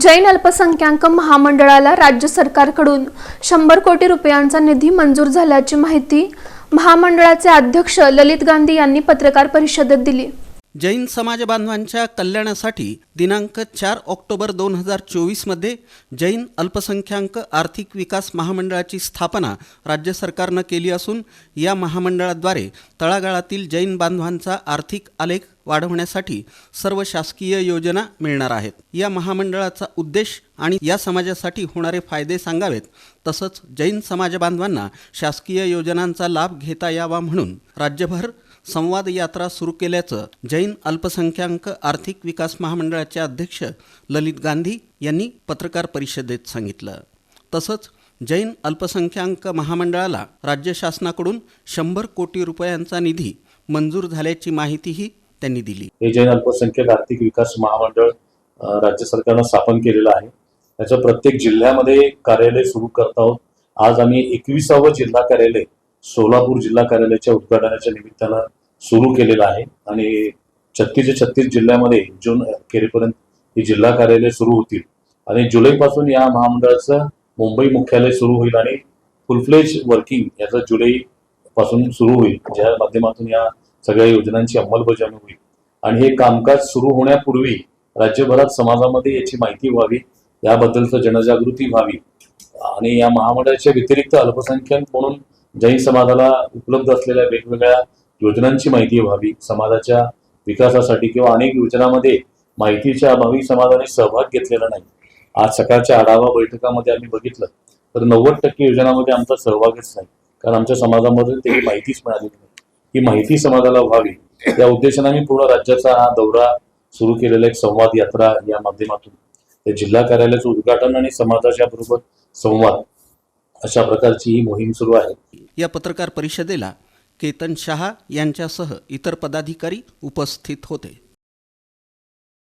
जैन अल्पसंख्याक महामंडळाला राज्य सरकारकडून 100 कोटी रुपयांचा निधी मंजूर झाल्याची माहिती महामंडळाचे अध्यक्ष ललित गांधी यांनी पत्रकार परिषदेत दिली। जैन समाज बांधवांच्या कल्याणासाठी दिनांक 4 ऑक्टोबर 2024 मध्ये जैन अल्पसंख्याक आर्थिक विकास महामंडळाची स्थापना राज्य सरकारनं केली असून या महामंडळाद्वारे तळागाळातील जैन बांधवांचा आर्थिक आलेख वाढवण्यासाठी सर्व शासकीय योजना मिळणार आहेत। या महामंडळाचा उद्देश आणि या समाजासाठी होणारे फायदे सांगावेत, तसंच जैन समाज बांधवांना शासकीय योजनांचा लाभ घेता यावा म्हणून राज्यभर संवाद यात्रा सुरू केल्याचं जैन अल्पसंख्याक आर्थिक विकास महामंडळाचे अध्यक्ष ललित गांधी यांनी पत्रकार परिषदेत सांगितलं। तसंच जैन अल्पसंख्याक महामंडळाला राज्य शासनाकडून 100 कोटी रुपयांचा निधी मंजूर झाल्याची माहितीही त्यांनी दिली। हे जैन अल्पसंख्याक आर्थिक विकास महामंडळ राज्य सरकारनं स्थापन केलेलं आहे। त्याच्या प्रत्येक जिल्ह्यामध्ये कार्यालय सुरू करत आहोत। आज आम्ही 21वे जिल्हा कार्यालय सोलापूर जिल्हा कार्यालयाच्या उद्घाटनाच्या निमित्तानं सुरू केलेलं आहे आणि 36 जिल्ह्यामध्ये जून अखेरीपर्यंत ही जिल्हा कार्यालय सुरू होतील आणि जुलैपासून या महामंडळाचं मुंबई मुख्यालय सुरू होईल आणि फुल-फ्लेज वर्किंग याचं जुलै पासून सुरू होईल, ज्या माध्यमातून या सगळ्या योजनांची अंमलबजावणी होईल आणि हे कामकाज सुरू होण्यापूर्वी राज्यभरात समाजामध्ये याची माहिती व्हावी, याबद्दलचं जनजागृती व्हावी आणि या महामंडळाच्या व्यतिरिक्त अल्पसंख्याक म्हणून जैन समाजाला उपलब्ध असलेल्या वेगवेगळ्या योजनांची माहिती व्हावी। समाजाच्या विकासासाठी किंवा अनेक योजनांमध्ये माहितीच्या अभावी समाजाने सहभाग घेतलेला नाही। आज सकाळच्या आढावा बैठकामध्ये आम्ही बघितलं तर 90% योजनांमध्ये आमचा सहभागच नाही, कारण आमच्या समाजामध्ये ते माहितीच मिळाली नाही। ही माहिती समाजाला व्हावी या उद्देशाने आम्ही पूर्ण राज्याचा हा दौरा सुरू केलेला एक संवाद यात्रा या माध्यमातून ते जिल्हा कार्यालयाचं उद्घाटन आणि समाजाच्या बरोबर संवाद अशा प्रकारची ही मोहीम सुरू आहे। या पत्रकार परिषदेला केतन शहा यांच्यासह इतर पदाधिकारी उपस्थित होते।